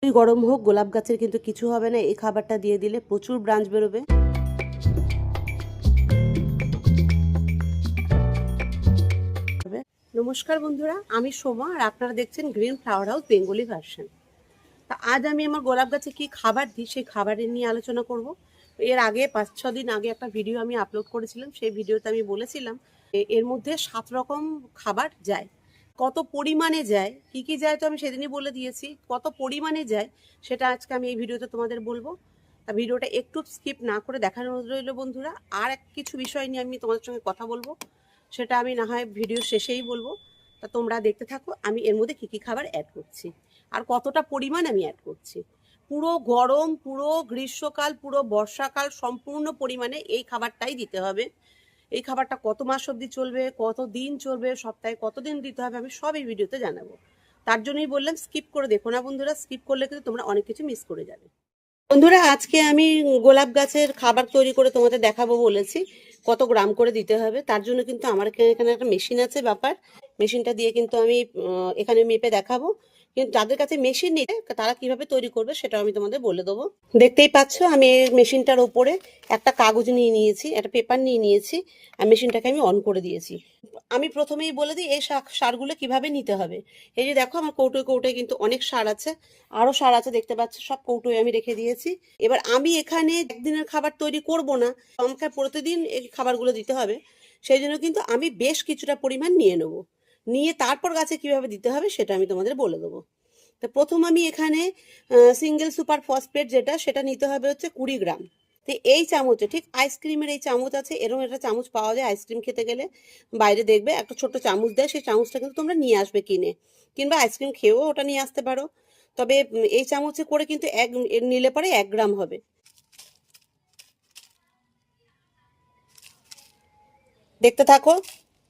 গরম হোক, গোলাপ গাছের কিন্তু কিছু হবে না। এই খাবারটা দিয়ে দিলে প্রচুর ব্রাঞ্চ বেরোবে। নমস্কার বন্ধুরা, আমি সোমা আর আপনারা দেখছেন green flower house Bengali version. তা আজ আমি আমার গোলাপ গাছে কি খাবার দিই সেই খাবারের নিয়ে আলোচনা করব। এর আগে 5-6 দিন আগে একটা ভিডিও আমি আপলোড করেছিলাম। সেই ভিডিওতে আমি বলেছিলাম এর মধ্যে 7 রকম খাবার যায়। কত পরিমাণে যায়, কি কি যায় তো আমি সেদিনই বলে দিয়েছি। কত পরিমাণে যায় সেটা আজকে আমি এই ভিডিওতে তোমাদের বলবো। তা ভিডিওটা একটু স্কিপ না করে দেখানোর রইল বন্ধুরা। আর কিছু বিষয় নিয়ে আমি তোমাদের সঙ্গে কথা বলবো, সেটা আমি না হয় ভিডিও শেষেই বলবো। তা তোমরা দেখতে থাকো আমি এর মধ্যে কী কী খাবার অ্যাড করছি আর কতটা পরিমাণ আমি অ্যাড করছি। পুরো গরম, পুরো গ্রীষ্মকাল, পুরো বর্ষাকাল সম্পূর্ণ পরিমাণে এই খাবারটাই দিতে হবে। এই খাবারটা কত মাস অবধি চলবে, কত দিন চলবে, সপ্তাহে কতদিন দিতে হবে, আমি সব এই ভিডিওতে জানাবো। তার জন্যই বললাম স্কিপ করে দেখো না বন্ধুরা। স্কিপ করলে কিন্তু তোমরা অনেক কিছু মিস করে যাবে। বন্ধুরা, আজকে আমি গোলাপ গাছের খাবার তৈরি করে তোমাদের দেখাবো বলেছি কত গ্রাম করে দিতে হবে। তার জন্য কিন্তু আমার এখানে একটা মেশিন আছে। ব্যাপার মেশিনটা দিয়ে কিন্তু আমি এখানে মেপে দেখাবো। কিন্তু যাদের কাছে মেশিন নেই তারা কিভাবে তৈরি করবে সেটা আমি তোমাদের বলে দেবো। দেখতেই পাচ্ছ আমি এই মেশিনটার ওপরে একটা কাগজ নিয়ে নিয়েছি, একটা পেপার নিয়ে নিয়েছি আর মেশিনটাকে আমি অন করে দিয়েছি। আমি প্রথমেই বলে দিই এই সারগুলো কিভাবে নিতে হবে। এই যে দেখো আমার কৌটোয় কৌটোয় কিন্তু অনেক সার আছে, আরও সার আছে দেখতে পাচ্ছ, সব কৌটোয় আমি রেখে দিয়েছি। এবার আমি এখানে একদিনের খাবার তৈরি করব না, আমাকে প্রতিদিন এই খাবারগুলো দিতে হবে। সেই জন্য কিন্তু আমি বেশ কিছুটা পরিমাণ নিয়ে নেব, নিয়ে তারপর গাছে কিভাবে দিতে হবে সেটা আমি তোমাদের বলে দেবো। তো প্রথম আমি এখানে সিঙ্গেল সুপার ফসফেট যেটা সেটা নিতে হবে হচ্ছে 20 গ্রাম। তো এই চামচে, ঠিক আইসক্রিমের এই চামচ আছে, এরকম একটা চামচ পাওয়া যায় আইসক্রিম খেতে গেলে, বাইরে দেখবে একটা ছোট্ট চামচ দেয়, সেই চামচটা কিন্তু তোমরা নিয়ে আসবে কিনে, কিংবা আইসক্রিম খেয়েও ওটা নিয়ে আসতে পারো। তবে এই চামচে করে কিন্তু নিলে পরে 1 গ্রাম হবে। দেখতে থাকো,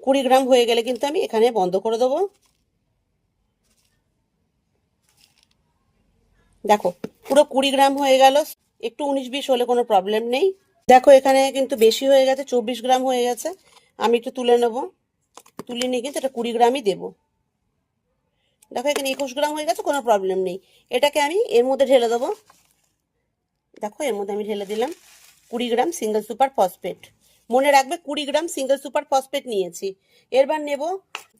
20 গ্রাম হয়ে গেলে কিন্তু আমি এখানে বন্ধ করে দেবো। দেখো পুরো 20 গ্রাম হয়ে গেল। একটু 19-20 হলে কোনো প্রবলেম নেই। দেখো এখানে কিন্তু বেশি হয়ে গেছে, 24 গ্রাম হয়ে গেছে। আমি একটু তুলে নেব, তুলে নিয়ে কিন্তু এটা 20 গ্রামই দেবো। দেখো এখানে 21 গ্রাম হয়ে গেছে, কোনো প্রবলেম নেই। এটাকে আমি এর মধ্যে ঢেলে দেবো। দেখো এর মধ্যে আমি ঢেলে দিলাম 20 গ্রাম সিঙ্গেল সুপার ফসফেট। মনে রাখবে 20 গ্রাম সিঙ্গেল সুপার ফসফেট নিয়েছি। এরবার নেব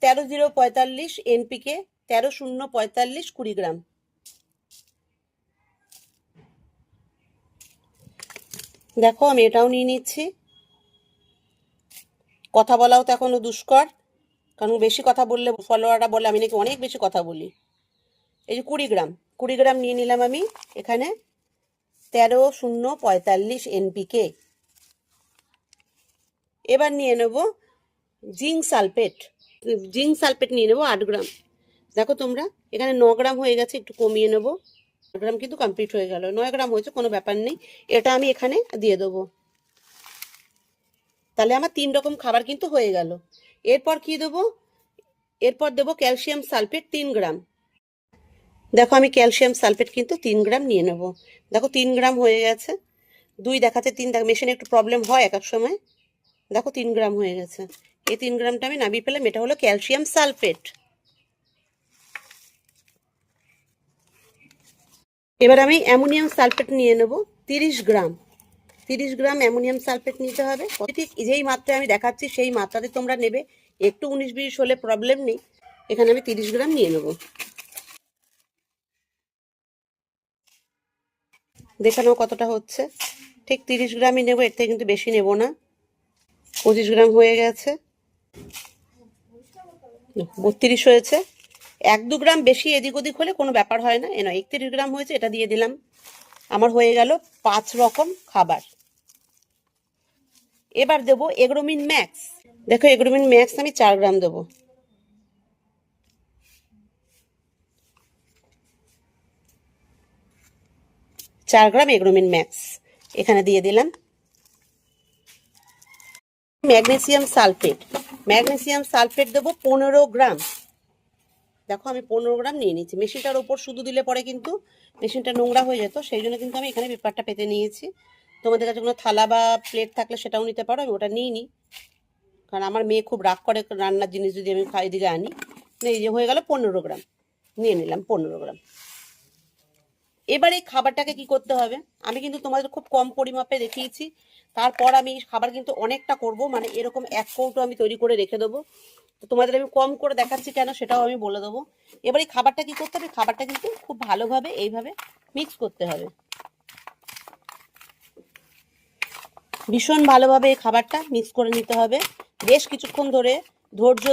13-0-45 এনপিকে, 13-0-45 20 গ্রাম। দেখো আমি এটাও নিয়ে নিচ্ছি। কথা বলাও তো এখনো দুষ্কর, কারণ বেশি কথা বললে ফলোয়াররা বলে আমি নাকি অনেক বেশি কথা বলি। এই যে 20 গ্রাম, 20 গ্রাম নিয়ে নিলাম আমি এখানে 13-0-45 এনপিকে। এবার নিয়ে নেব জিঙ্ক সালফেট। জিঙ্ক সালফেট নিয়ে নেবো 8 গ্রাম। দেখো তোমরা এখানে 9 গ্রাম হয়ে গেছে, একটু কমিয়ে নেবো। 8 গ্রাম কিন্তু কমপ্লিট হয়ে গেল, 9 গ্রাম হয়েছে, কোনো ব্যাপার নেই। এটা আমি এখানে দিয়ে দেবো। তাহলে আমার 3 রকম খাবার কিন্তু হয়ে গেল। এরপর কি দেবো? এরপর দেবো ক্যালসিয়াম সালফেট 3 গ্রাম। দেখো আমি ক্যালসিয়াম সালফেট কিন্তু 3 গ্রাম নিয়ে নেব। দেখো 3 গ্রাম হয়ে গেছে, 2 দেখাচ্ছে 3, দেখো মেশিনে একটু প্রবলেম হয় এক এক সময়। দেখো 3 গ্রাম হয়ে গেছে। এই 3 গ্রামটা আমি নামিয়ে পেলাম, এটা হলো ক্যালসিয়াম সালফেট। এবার আমি অ্যামোনিয়াম সালফেট নিয়ে নেব 30 গ্রাম। 30 গ্রাম অ্যামোনিয়াম সালফেট নিতে হবে। ঠিক যেই মাত্রায় আমি দেখাচ্ছি সেই মাত্রাতে তোমরা নেবে, একটু 19-20 হলে প্রবলেম নেই। এখানে আমি 30 গ্রাম নিয়ে নেব। দেখে নাও কতটা হচ্ছে। ঠিক 30 গ্রামই নেবো, এর থেকে কিন্তু বেশি নেব না। 25 গ্রাম হয়ে গেছে, 32 হয়েছে। 1-2 গ্রাম বেশি এদিক ওদিক হলে কোনো ব্যাপার হয় না। এ নয় 31 গ্রাম হয়েছে, এটা দিয়ে দিলাম। আমার হয়ে গেল 5 রকম খাবার। এবার দেবো এগ্রোমিন ম্যাক্স। দেখো এগ্রোমিন ম্যাক্স আমি 4 গ্রাম দেবো। চার গ্রাম এগ্রোমিন ম্যাক্স এখানে দিয়ে দিলাম। ম্যাগনেসিয়াম সালফেট, ম্যাগনেসিয়াম সালফেট দেবো 15 গ্রাম। দেখো আমি 15 গ্রাম নিয়ে নিচ্ছি। মেশিনটার ওপর শুধু দিলে পরে কিন্তু মেশিনটা নোংরা হয়ে যেত, সেই জন্য কিন্তু আমি এখানে পেপারটা পেতে নিয়েছি। তোমাদের কাছে কোনো থালা বা প্লেট থাকলে সেটাও নিতে পারো, আমি ওটা নিই নি, কারণ আমার মেয়ে খুব রাগ করে রান্নার জিনিস যদি আমি খাই দিকে আনি। এই যে হয়ে গেল 15 গ্রাম, নিয়ে নিলাম 15 গ্রাম। এবার এই খাবারটাকে কি করতে হবে, আমি কিন্তু তোমাদের খুব কম পরিমাপে দেখিয়েছি, তারপর আমি খাবার কিন্তু অনেকটা করব, মানে এরকম 1 কৌটো আমি তৈরি করে রেখে দেবো। তো তোমাদের আমি কম করে দেখাচ্ছি কেন সেটাও আমি বলে দেবো। এবার এই খাবারটা কি করতে হবে, খাবারটা কিন্তু খুব ভালোভাবে এইভাবে মিক্স করতে হবে, ভীষণ ভালোভাবে এই খাবারটা মিক্স করে নিতে হবে। বেশ কিছুক্ষণ ধরে ধৈর্য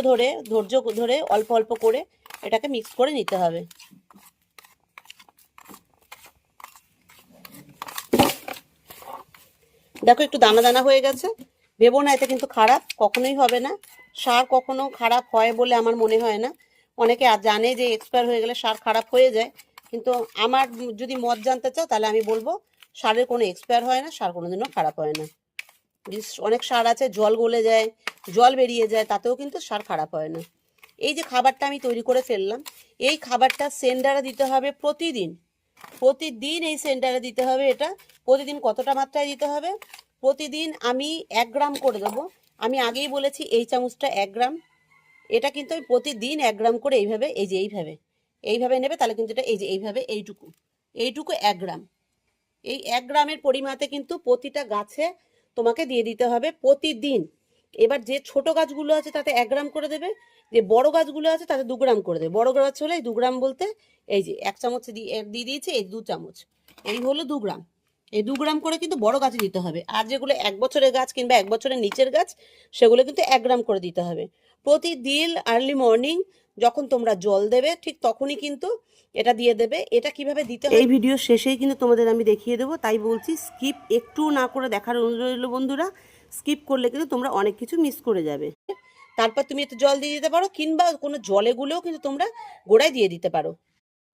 ধরে অল্প অল্প করে এটাকে মিক্স করে নিতে হবে। দেখো একটু দানা দানা হয়ে গেছে, ভেবো না এটা কিন্তু খারাপ, কখনোই হবে না। সার কখনো খারাপ হয় বলে আমার মনে হয় না। অনেকে জানে যে এক্সপায়ার হয়ে গেলে সার খারাপ হয়ে যায়, কিন্তু আমার যদি মত জানতে চাও তাহলে আমি বলবো সারের কোনো এক্সপায়ার হয় না, সার কোনোদিনও খারাপ হয় না। অনেক সার আছে জল গলে যায়, জল বেরিয়ে যায়, তাতেও কিন্তু সার খারাপ হয় না। এই যে খাবারটা আমি তৈরি করে ফেললাম, এই খাবারটা সেন্টারে দিতে হবে প্রতিদিন, প্রতিদিন এই সেন্টারে দিতে হবে। এটা প্রতিদিন কতটা মাত্রায় দিতে হবে, প্রতিদিন আমি 1 গ্রাম করে দেবো। আমি আগেই বলেছি এই চামচটা 1 গ্রাম, এটা কিন্তু আমি প্রতিদিন 1 গ্রাম করে এইভাবে, এই যে এইভাবে নেবে, তাহলে কিন্তু এটা এই যে এইভাবে এইটুকু 1 গ্রাম, এই 1 গ্রামের পরিমাণে কিন্তু প্রতিটা গাছে তোমাকে দিয়ে দিতে হবে প্রতিদিন। এবার যে ছোট গাছগুলো আছে তাতে 1 গ্রাম করে দেবে, যে বড় গাছগুলো আছে তাতে 2 গ্রাম করে দেবে। বড় গাছ হলে 2 গ্রাম বলতে এই যে 1 চামচ দিয়ে দিয়েছে, এই 2 চামচ, এই হলো 2 গ্রাম। এই 2 গ্রাম করে কিন্তু বড় গাছে দিতে হবে, আর যেগুলো 1 বছরের গাছ কিংবা 1 বছরের নিচের গাছ সেগুলো কিন্তু 1 গ্রাম করে দিতে হবে প্রতিদিন। আর্লি মর্নিং যখন তোমরা জল দেবে ঠিক তখনই কিন্তু এটা দিয়ে দেবে। এটা কিভাবে দিতে হয় এই ভিডিও শেষেই কিন্তু তোমাদের আমি দেখিয়ে দেবো, তাই বলছি স্কিপ একটু না করে দেখার অনুরোধ রইল বন্ধুরা। স্কিপ করলে কিন্তু তোমরা অনেক কিছু মিস করে যাবে। তারপর তুমি একটু জল দিয়ে দিতে পারো, কিংবা কোনো জলে গুলেও কিন্তু তোমরা গোড়ায় দিয়ে দিতে পারো।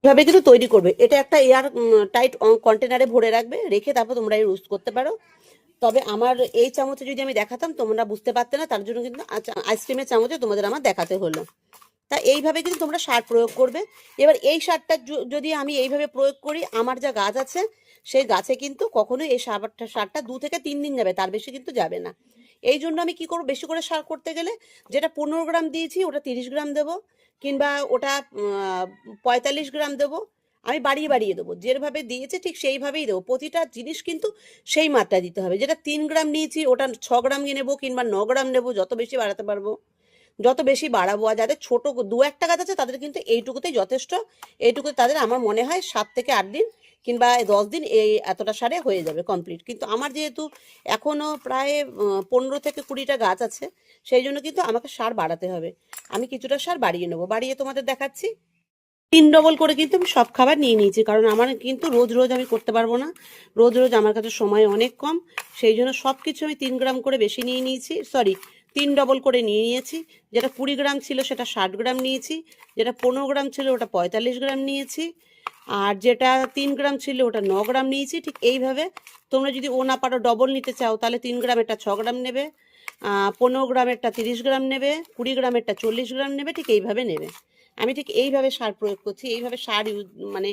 এভাবে কিন্তু তৈরি করবে, এটা একটা এয়ার টাইট কন্টেনারে ভরে রাখবে, রেখে তারপর তোমরা ইউজ করতে পারো। তবে আমার এই চামচে যদি আমি দেখাতাম তোমরা বুঝতে পারতে না, তার জন্য কিন্তু আইসক্রিমের চামচে তোমাদের আমার দেখাতে হলো। তা এইভাবে কিন্তু তোমরা সার প্রয়োগ করবে। এবার এই সারটা যদি আমি এইভাবে প্রয়োগ করি, আমার যা গাছ আছে সেই গাছে কিন্তু কখনোই এই সারটা 2 থেকে 3 দিন যাবে, তার বেশি কিন্তু যাবে না। এই জন্য আমি কি করব, বেশি করে সার করতে গেলে যেটা 15 গ্রাম দিয়েছি ওটা 30 গ্রাম দেবো, কিংবা ওটা 45 গ্রাম দেবো। আমি বাড়িয়ে দেবো, যেভাবে দিয়েছে ঠিক সেইভাবেই দেবো। প্রতিটা জিনিস কিন্তু সেই মাত্রা দিতে হবে। যেটা 3 গ্রাম নিয়েছি ওটা 6 গ্রাম নেবো, কিংবা 9 গ্রাম নেবো, যত বেশি বাড়াতে পারবো যত বেশি বাড়াবো। আর যাদের ছোট 2-1টা গাছ আছে তাদের কিন্তু এইটুকুতেই যথেষ্ট। এইটুকু তাদের আমার মনে হয় 7 থেকে 8 দিন কিংবা 10 দিন এই এতটা সারে হয়ে যাবে কমপ্লিট। কিন্তু আমার যেহেতু এখনও প্রায় 15 থেকে 20টা গাছ আছে, সেই জন্য কিন্তু আমাকে সার বাড়াতে হবে। আমি কিছুটা সার বাড়িয়ে নেবো, বাড়িয়ে তোমাদের দেখাচ্ছি। 3 ডবল করে কিন্তু আমি সব খাবার নিয়ে নিয়েছি, কারণ আমার কিন্তু রোজ রোজ আমি করতে পারবো না, রোজ রোজ আমার কাছে সময় অনেক কম। সেই জন্য সব কিছু আমি 3 গ্রাম করে বেশি নিয়ে নিয়েছি, সরি 3 ডবল করে নিয়ে নিয়েছি। যেটা 20 গ্রাম ছিল সেটা 60 গ্রাম নিয়েছি, যেটা 15 গ্রাম ছিল ওটা 45 গ্রাম নিয়েছি, আর যেটা 3 গ্রাম ছিল ওটা 9 গ্রাম নিয়েছি। ঠিক এইভাবে তোমরা যদি ও না পারো ডবল নিতে চাও তাহলে 3 গ্রামেরটা 6 গ্রাম নেবে, 15 গ্রামেরটা 30 গ্রাম নেবে, 20 গ্রামেরটা 40 গ্রাম নেবে, ঠিক এইভাবে নেবে। আমি ঠিক এইভাবে সার প্রয়োগ করছি, এইভাবে সার মানে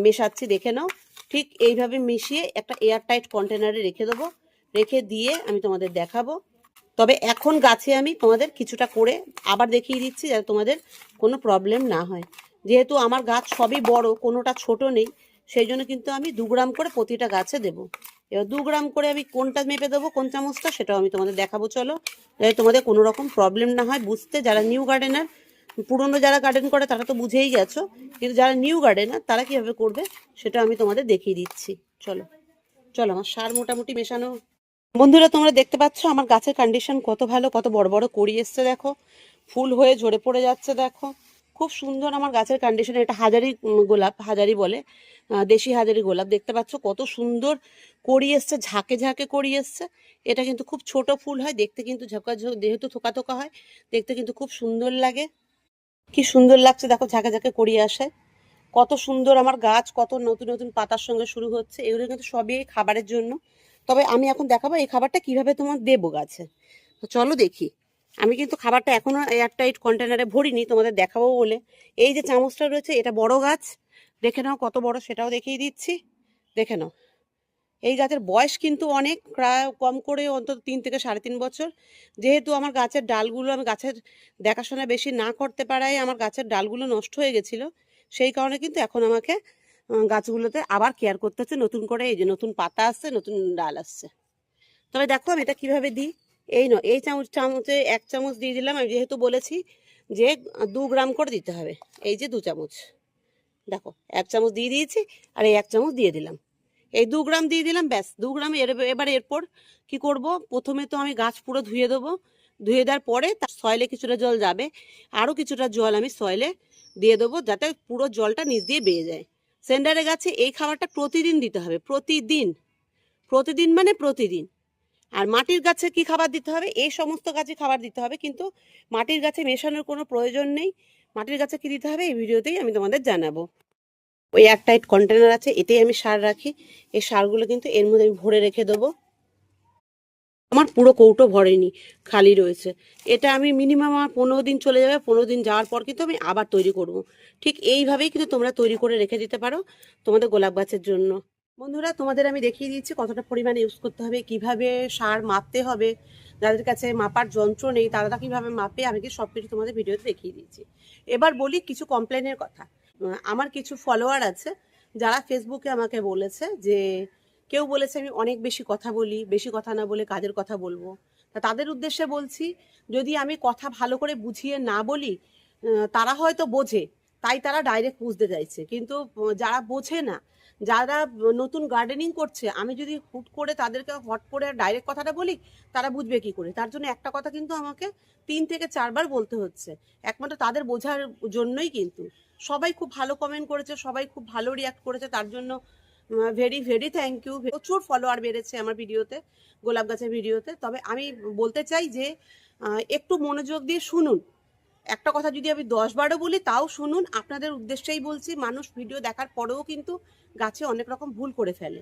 মেশাচ্ছি, দেখে নাও। ঠিক এইভাবে মিশিয়ে একটা এয়ারটাইট কন্টেনারে রেখে দেবো, রেখে দিয়ে আমি তোমাদের দেখাবো। তবে এখন গাছে আমি তোমাদের কিছুটা করে আবার দেখিয়ে দিচ্ছি, যাতে তোমাদের কোনো প্রবলেম না হয়। যেহেতু আমার গাছ সবই বড়, কোনোটা ছোট নেই, সেই জন্য কিন্তু আমি 2 গ্রাম করে প্রতিটা গাছে দেবো। এবার 2 গ্রাম করে আমি কোনটা মেপে দেবো, কোন চামচটা, সেটাও আমি তোমাদের দেখাবো। চলো, যাতে তোমাদের কোনো রকম প্রবলেম না হয় বুঝতে। যারা নিউ গার্ডেনার, পুরনো যারা গার্ডেন করে তারা তো বুঝেই গেছো, কিন্তু যারা নিউ গার্ডেনার তারা কীভাবে করবে সেটা আমি তোমাদের দেখিয়ে দিচ্ছি। চলো চলো, আমার সার মোটামুটি মেশানো। বন্ধুরা তোমরা দেখতে পাচ্ছ আমার গাছের কন্ডিশন কত ভালো, কত বড় বড় কড়ি এসছে দেখো, ফুল হয়ে ঝরে পড়ে যাচ্ছে দেখো, খুব সুন্দর আমার গাছের কন্ডিশন। এটা হাজারি গোলাপ, হাজারি বলে, দেশি হাজারি গোলাপ। দেখতে পাচ্ছ কত সুন্দর কড়ি এসছে, ঝাঁকে ঝাঁকে কড়ি এসছে। এটা কিন্তু খুব ছোট ফুল হয় দেখতে, কিন্তু যেহেতু থোকা থোকা হয় দেখতে কিন্তু খুব সুন্দর লাগে। কি সুন্দর লাগছে দেখো, ঝাঁকে ঝাঁকে কড়ি আসে, কত সুন্দর আমার গাছ, কত নতুন নতুন পাতার সঙ্গে শুরু হচ্ছে। এগুলো কিন্তু সবই খাবারের জন্য। তবে আমি এখন দেখাবো এই খাবারটা কিভাবে তোমার দেবো গাছে। তো চলো দেখি। আমি কিন্তু খাবারটা এখনো এয়ারটাইট কন্টেনারে ভরিনি, তোমাদের দেখাবো বলে। এই যে চামচটা রয়েছে এটা বড় গাছ, দেখে নাও কত বড়, সেটাও দেখিয়ে দিচ্ছি, দেখে নাও। এই গাছের বয়স কিন্তু অনেক, প্রায় কম করে অন্তত 3 থেকে 3.5 বছর। যেহেতু আমার গাছের ডালগুলো, আমি গাছের দেখাশোনা বেশি না করতে পারায় আমার গাছের ডালগুলো নষ্ট হয়ে গেছিলো, সেই কারণে কিন্তু এখন আমাকে গাছগুলোতে আবার কেয়ার করতে হচ্ছে নতুন করে। এই যে নতুন পাতা আসছে, নতুন ডাল আসছে। তবে দেখো আমি এটা কিভাবে দিই। এই চামচে 1 চামচ দিয়ে দিলাম। আমি যেহেতু বলেছি যে 2 গ্রাম করে দিতে হবে, এই যে 2 চামচ, দেখো 1 চামচ দিয়ে দিয়েছি আর এই 1 চামচ দিয়ে দিলাম, এই 2 গ্রাম দিয়ে দিলাম, ব্যাস 2 গ্রাম। এবার এরপর কি করব, প্রথমে তো আমি গাছ পুরো ধুয়ে দেবো। ধুয়ে দেওয়ার পরে তার সয়েলে কিছুটা জল যাবে, আরও কিছুটা জল আমি সয়েলে দিয়ে দেবো, যাতে পুরো জলটা নিচ দিয়ে বেয়ে যায়। সেন্ডারে গাছে এই খাবারটা প্রতিদিন দিতে হবে, প্রতিদিন, প্রতিদিন মানে প্রতিদিন। আর মাটির গাছে কি খাবার দিতে হবে, এই সমস্ত গাছে খাবার দিতে হবে, কিন্তু মাটির গাছে মেশানোর কোনো প্রয়োজন নেই। মাটির গাছে কি দিতে হবে এই ভিডিওতেই আমি তোমাদের জানাবো। ওই এয়ারটাইট কন্টেনার আছে, এতেই আমি সার রাখি। এই সারগুলো কিন্তু এর মধ্যে আমি ভরে রেখে দেবো। আমার পুরো কৌটো ভরেনি, খালি রয়েছে। এটা আমি মিনিমাম আমার 15 দিন চলে যাবে। 15 দিন যাওয়ার পর কিন্তু আমি আবার তৈরি করব। ঠিক এইভাবেই কিন্তু তোমরা তৈরি করে রেখে দিতে পারো তোমাদের গোলাপ গাছের জন্য। বন্ধুরা, তোমাদের আমি দেখিয়ে দিচ্ছি কতটা পরিমাণে ইউজ করতে হবে, কিভাবে সার মাপতে হবে। যাদের কাছে মাপার যন্ত্র নেই তারা কিভাবে মাপে, আমি কি সব কিছু তোমাদের ভিডিওতে দেখিয়ে দিচ্ছি। এবার বলি কিছু কমপ্লেনের কথা। আমার কিছু ফলোয়ার আছে যারা ফেসবুকে আমাকে বলেছে যে, কেউ বলেছে আমি অনেক বেশি কথা বলি, বেশি কথা না বলে কাজের কথা বলবো। তা তাদের উদ্দেশ্যে বলছি, যদি আমি কথা ভালো করে বুঝিয়ে না বলি, তারা হয়তো বোঝে তাই তারা ডাইরেক্ট বুঝতে চাইছে, কিন্তু যারা বোঝে না, যারা নতুন গার্ডেনিং করছে, আমি যদি হুট করে তাদেরকে হট করে ডাইরেক্ট কথাটা বলি, তারা বুঝবে কি করে? তার জন্য একটা কথা কিন্তু আমাকে 3 থেকে 4 বার বলতে হচ্ছে, একমাত্র তাদের বোঝার জন্যই। কিন্তু সবাই খুব ভালো কমেন্ট করেছে, সবাই খুব ভালো রিয়াক্ট করেছে, তার জন্য ভেরি ভেরি থ্যাংক ইউ। প্রচুর ফলোয়ার বেড়েছে আমার ভিডিওতে, গোলাপ গাছের ভিডিওতে। তবে আমি বলতে চাই যে একটু মনোযোগ দিয়ে শুনুন। একটা কথা যদি আমি 10 বারও বলি তাও শুনুন, আপনাদের উদ্দেশ্যেই বলছি। মানুষ ভিডিও দেখার পরেও কিন্তু গাছে অনেক রকম ভুল করে ফেলে,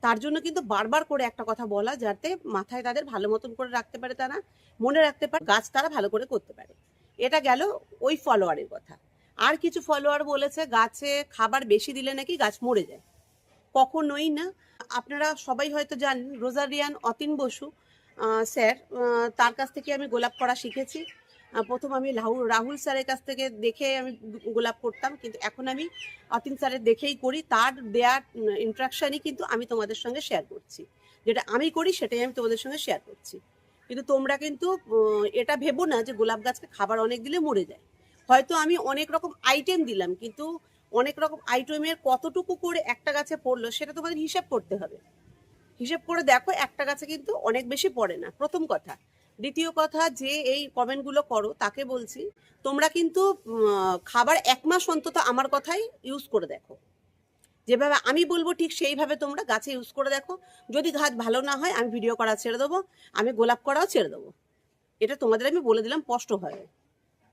তার জন্য কিন্তু বারবার করে একটা কথা বলা, যাতে মাথায় তাদের ভালো মতন করে রাখতে পারে, তারা মনে রাখতে পারে, গাছ তারা ভালো করে করতে পারে। এটা গেল ওই ফলোয়ারের কথা। আর কিছু ফলোয়ার বলেছে গাছে খাবার বেশি দিলে নাকি গাছ মরে যায়। কখনোই না। আপনারা সবাই হয়তো জানেন রোজারিয়ান অতীন বসু স্যার, তার কাছ থেকে আমি গোলাপ করা শিখেছি। প্রথম আমি রাহুল স্যারের কাছ থেকে দেখে আমি গোলাপ করতাম, কিন্তু এখন আমি অতীন স্যারের দেখেই করি। তার দেয়ার ইন্ট্রাকশনই কিন্তু আমি তোমাদের সঙ্গে শেয়ার করছি, যেটা আমি করি সেটাই আমি তোমাদের সঙ্গে শেয়ার করছি। কিন্তু তোমরা কিন্তু এটা ভেবো না যে গোলাপ গাছকে খাবার অনেক দিলে মরে যায়। হয়তো আমি অনেক রকম আইটেম দিলাম, কিন্তু অনেক রকম আইটেমের কতটুকু করে একটা গাছে পড়লো সেটা তোমাদের হিসাব করতে হবে। হিসেব করে দেখো, একটা গাছে কিন্তু অনেক বেশি পড়ে না, প্রথম কথা। দ্বিতীয় কথা, যে এই কমেন্টগুলো করো তাকে বলছি, তোমরা কিন্তু খাবার 1 মাস অন্তত আমার কথাই ইউজ করে দেখো। যেভাবে আমি বলবো ঠিক সেইভাবে তোমরা গাছে ইউজ করে দেখো। যদি গাছ ভালো না হয় আমি ভিডিও করা ছেড়ে দেবো, আমি গোলাপ করাও ছেড়ে দেবো। এটা তোমাদের আমি বলে দিলাম স্পষ্টভাবে,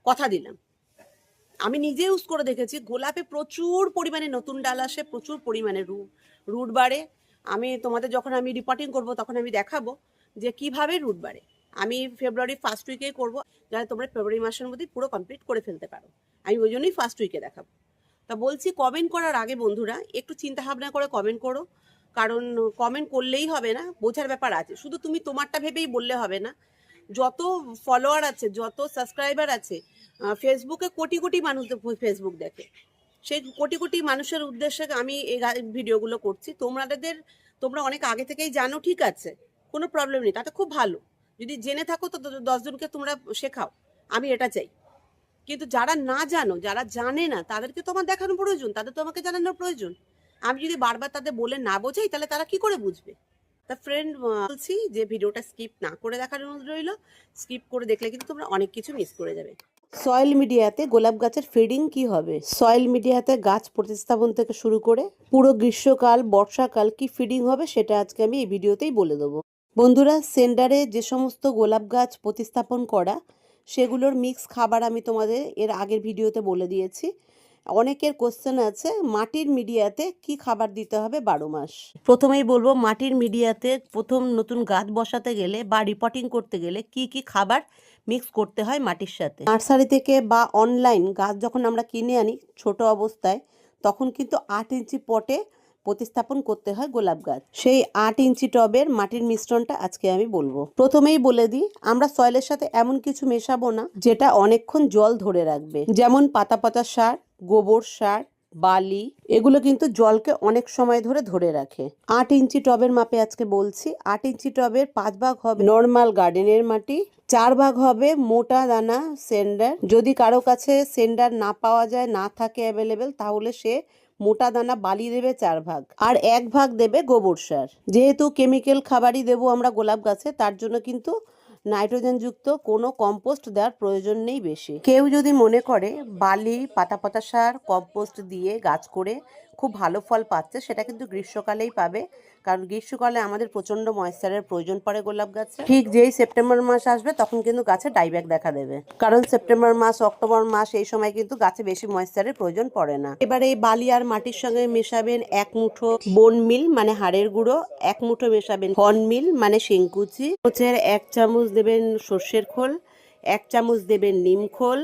কথা দিলাম। আমি নিজে ইউজ করে দেখেছি, গোলাপে প্রচুর পরিমাণে নতুন ডাল আসে, প্রচুর পরিমাণে রুট বাড়ে। আমি তোমাদের যখন আমি রিপোর্টিং করব তখন আমি দেখাবো যে কিভাবে রুট বাড়ে। আমি ফেব্রুয়ারি ফার্স্ট উইকেই করব, যাতে তোমরা ফেব্রুয়ারি মাসের মধ্যে পুরো কমপ্লিট করে ফেলতে পারো। আমি ওই জন্যই ফার্স্ট উইকে দেখাবো। তা বলছি, কমেন্ট করার আগে বন্ধুরা একটু চিন্তা ভাবনা করে কমেন্ট করো, কারণ কমেন্ট করলেই হবে না, বোঝার ব্যাপার আছে। শুধু তুমি তোমারটা ভেবেই বললে হবে না। যত ফলোয়ার আছে, যত সাবস্ক্রাইবার আছে, ফেসবুকে কোটি কোটি মানুষ ফেসবুক দেখে, সেই কোটি কোটি মানুষের উদ্দেশ্যে আমি এই ভিডিওগুলো করছি। তোমরা অনেক আগে থেকেই জানো, ঠিক আছে, কোনো প্রবলেম নেই, তাতে খুব ভালো। যদি জেনে থাকো তো 10 জনকে তোমরা শেখাও, আমি এটা চাই। কিন্তু যারা না জানো, যারা জানে না, তাদেরকে তোমার দেখানো প্রয়োজন, তাদের তো আমাকে জানানোর প্রয়োজন। আমি যদি বারবার তাদের বলে না বোঝাই, তাহলে তারা কি করে বুঝবে? তা ফ্রেন্ড, বলছি যে ভিডিওটা স্কিপ না করে দেখার অনুরোধ রইল। স্কিপ করে দেখলে কিন্তু তোমরা অনেক কিছু মিস করে যাবে। সয়েল মিডিয়াতে গোলাপ গাছের ফিডিং কি হবে, সয়েল মিডিয়াতে গাছ প্রতিস্থাপন থেকে শুরু করে পুরো গ্রীষ্মকাল বর্ষাকাল কি ফিডিং হবে, সেটা আজকে আমি এই ভিডিওতেই বলে দেবো। বন্ধুরা, সেন্ডারে যে সমস্ত গোলাপ গাছ প্রতিস্থাপন করা, সেগুলোর মিক্স খাবার আমি তোমাদের এর আগের ভিডিওতে বলে দিয়েছি। অনেকের কোশ্চেন আছে মাটির মিডিয়াতে কি খাবার দিতে হবে 12 মাস। প্রথমেই বলবো, মাটির মিডিয়াতে প্রথম নতুন গাছ বসাতে গেলে বা রিপোর্টিং করতে গেলে কি কি খাবার মিক্স করতে হয় মাটির সাথে। নার্সারি থেকে বা অনলাইন গাছ যখন আমরা কিনে আনি ছোট অবস্থায়, তখন কিন্তু 8 ইঞ্চি পটে প্রতিস্থাপন করতে হয় গোলাপ গাছ। সেই 8 ইঞ্চি টবের মাটির মিশ্রণটা আজকে আমি বলবো। প্রথমেই বলে দিই, আমরা সয়েলের সাথে এমন কিছু মেশাবো না যেটা অনেকক্ষণ জল ধরে রাখবে, যেমন পাতা সার, গোবর সার, বালি, এগুলো কিন্তু জলকে অনেক সময় ধরে ধরে রাখে। 8 ইঞ্চি টবের মাপে আজকে বলছি। 8 ইঞ্চি টবের 5 ভাগ হবে নর্মাল গার্ডেনের মাটি, 4 ভাগ হবে মোটা দানা সেন্ডার। যদি কারো কাছে সেন্ডার না পাওয়া যায়, না থাকে অ্যাভেলেবেল, তাহলে সে মোটা দানা বালি দেবে 4 ভাগ, আর 1 ভাগ দেবে গোবর সার। যেহেতু কেমিক্যাল খাবারই দেবো আমরা গোলাপ গাছে, তার জন্য কিন্তু নাইট্রোজেন যুক্ত কোনো কম্পোস্ট দেওয়ার প্রয়োজন নেই বেশি। কেউ যদি মনে করে বালি, পাতা সার, কম্পোস্ট দিয়ে গাছ করে খুব ভালো ফল পাচ্ছে, সেটা কিন্তু গ্রীষ্মকালেই পাবে। কারণ গ্রীষ্মকালে আমাদের প্রচণ্ড ময়েশ্চারের প্রয়োজন পড়ে গোলাপ গাছে। ঠিক যেই সেপ্টেম্বর মাস আসবে তখন কিন্তু গাছে ডাইব্যাক দেখা দেবে, কারণ সেপ্টেম্বর মাস, অক্টোবর মাস এই সময় কিন্তু গাছে বেশি ময়েশ্চারের প্রয়োজন পড়ে না। এবারে এই বালি আর মাটির সঙ্গে মেশাবেন 1 মুঠো বোন মিল মানে হাড়ের গুঁড়ো, 1 মুঠো মেশাবেন কর্ন মিল মানে শিংকুচি, 1 চামচ দেবেন সর্ষের খোল, 1 চামচ দেবেন নিম খোল,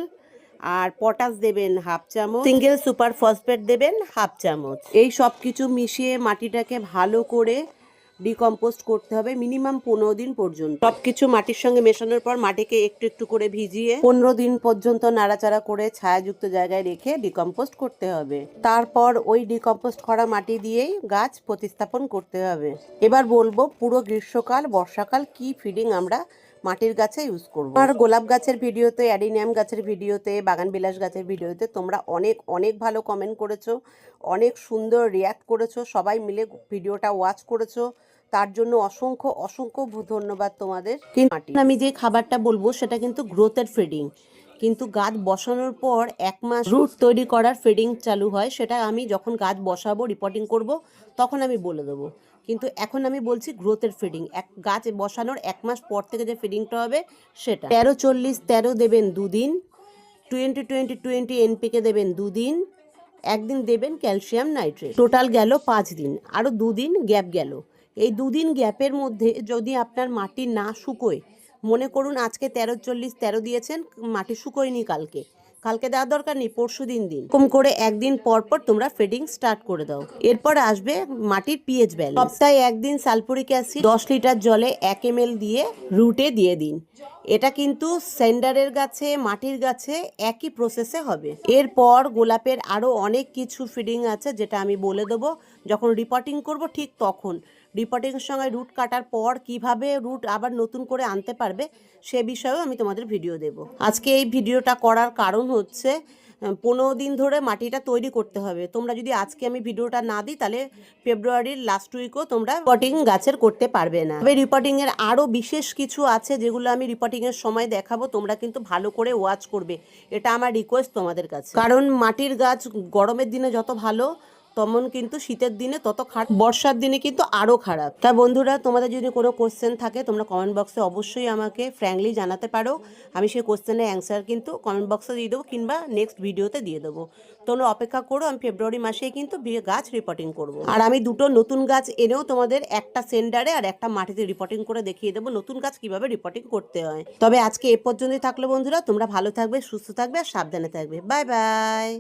আর পটাশ দেবেন 1/2 চামচ, সিঙ্গেল সুপার ফসফেট দেবেন 1/2 চামচ। এই সব কিছু মিশিয়ে মাটিটাকে ভালো করে ডিকম্পোস্ট করতে হবে মিনিমাম 15 দিন পর্যন্ত। সবকিছু মাটির সঙ্গে মেশানোর পর মাটিকে একটু একটু করে ভিজিয়ে 15 দিন পর্যন্ত নাড়াচাড়া করে ছায়াযুক্ত জায়গায় রেখে ডিকম্পোস্ট করতে হবে। তারপর ওই ডিকম্পোস্ট করা মাটি দিয়েই গাছ প্রতিস্থাপন করতে হবে। এবার বলবো পুরো গ্রীষ্মকাল, বর্ষাকাল কি ফিডিং আমরা মাটির গাছে ইউজ করব। আর গোলাপ গাছের ভিডিওতে, অ্যাডিনিয়াম গাছের ভিডিওতে, বাগান বিলাস গাছের ভিডিওতে তোমরা অনেক অনেক ভালো কমেন্ট করেছো, অনেক সুন্দর রিয়াক্ট করেছো, সবাই মিলে ভিডিওটা ওয়াচ করেছো, তার জন্য অসংখ্য অসংখ্য ধন্যবাদ তোমাদের। কিন্তু আমি যে খাবারটা বলবো সেটা কিন্তু গ্রোথের ফিডিং, কিন্তু গাছ বসানোর পর 1 মাস রুট তৈরি করার ফিডিং চালু হয়। সেটা আমি যখন গাছ বসাবো, রিপোর্টিং করব, তখন আমি বলে দেবো। কিন্তু এখন আমি বলছি গ্রোথের ফিডিং, গাছ বসানোর 1 মাস পর থেকে যে ফিডিংটা হবে সেটা 13-40-13 দেবেন 2 দিন, 20-20-20 এনপিকে দেবেন 2 দিন, 1 দিন দেবেন ক্যালসিয়াম নাইট্রেট। টোটাল গেল 5 দিন, আরও 2 দিন গ্যাপ গেল। এই 2 দিন গ্যাপের মধ্যে যদি আপনার মাটি না শুকোয়, মনে করুন আজকে 13-40-13 দিয়েছেন, মাটি শুকোয়নি, কালকে দেওয়ার দরকার নেই, পরশু দিন এরকম করে 1 দিন পর পর তোমরা ফিডিং স্টার্ট করে দাও। এরপর আসবে মাটির পিএইচ ব্যালেন্স। সপ্তাহে 1 দিন সালফুরিক অ্যাসিড 10 লিটার জলে 1 ml দিয়ে রুটে দিয়ে দিন। এটা কিন্তু সেন্ডারের গাছে, মাটির গাছে একই প্রসেসে হবে। এরপর গোলাপের আরও অনেক কিছু ফিডিং আছে যেটা আমি বলে দেবো যখন রিপোর্টিং করব, ঠিক তখন। রিপোর্টিংয়ের সঙ্গে রুট কাটার পর কিভাবে রুট আবার নতুন করে আনতে পারবে সে বিষয়েও আমি তোমাদের ভিডিও দেব। আজকে এই ভিডিওটা করার কারণ হচ্ছে 15 দিন ধরে মাটিটা তৈরি করতে হবে। তোমরা যদি আজকে আমি ভিডিওটা না দিই, তাহলে ফেব্রুয়ারির লাস্ট উইকও তোমরা রিপোর্টিং গাছের করতে পারবে না। তবে রিপোর্টিংয়ের আরও বিশেষ কিছু আছে যেগুলো আমি রিপোর্টিংয়ের সময় দেখাবো, তোমরা কিন্তু ভালো করে ওয়াচ করবে, এটা আমার রিকোয়েস্ট তোমাদের কাছে। কারণ মাটির গাছ গরমের দিনে যত ভালো, তেমন কিন্তু শীতের দিনে তত খারাপ, বর্ষার দিনে কিন্তু আরও খারাপ। তা বন্ধুরা, তোমাদের যদি কোনো কোশ্চেন থাকে তোমরা কমেন্ট বক্সে অবশ্যই আমাকে ফ্র্যাঙ্কলি জানাতে পারো। আমি সেই কোশ্চেনের অ্যান্সার কিন্তু কমেন্ট বক্সে দিয়ে দেবো, কিংবা নেক্সট ভিডিওতে দিয়ে দেবো। তোমরা অপেক্ষা করো, আমি ফেব্রুয়ারি মাসেই কিন্তু গাছ রিপোর্টিং করব। আর আমি 2টো নতুন গাছ এনেও তোমাদের, একটা সেন্ডারে আর একটা মাটিতে রিপোর্টিং করে দেখিয়ে দেবো নতুন গাছ কিভাবে রিপোর্টিং করতে হয়। তবে আজকে এ পর্যন্তই থাকলো বন্ধুরা, তোমরা ভালো থাকবে, সুস্থ থাকবে আর সাবধানে থাকবে। Bye bye.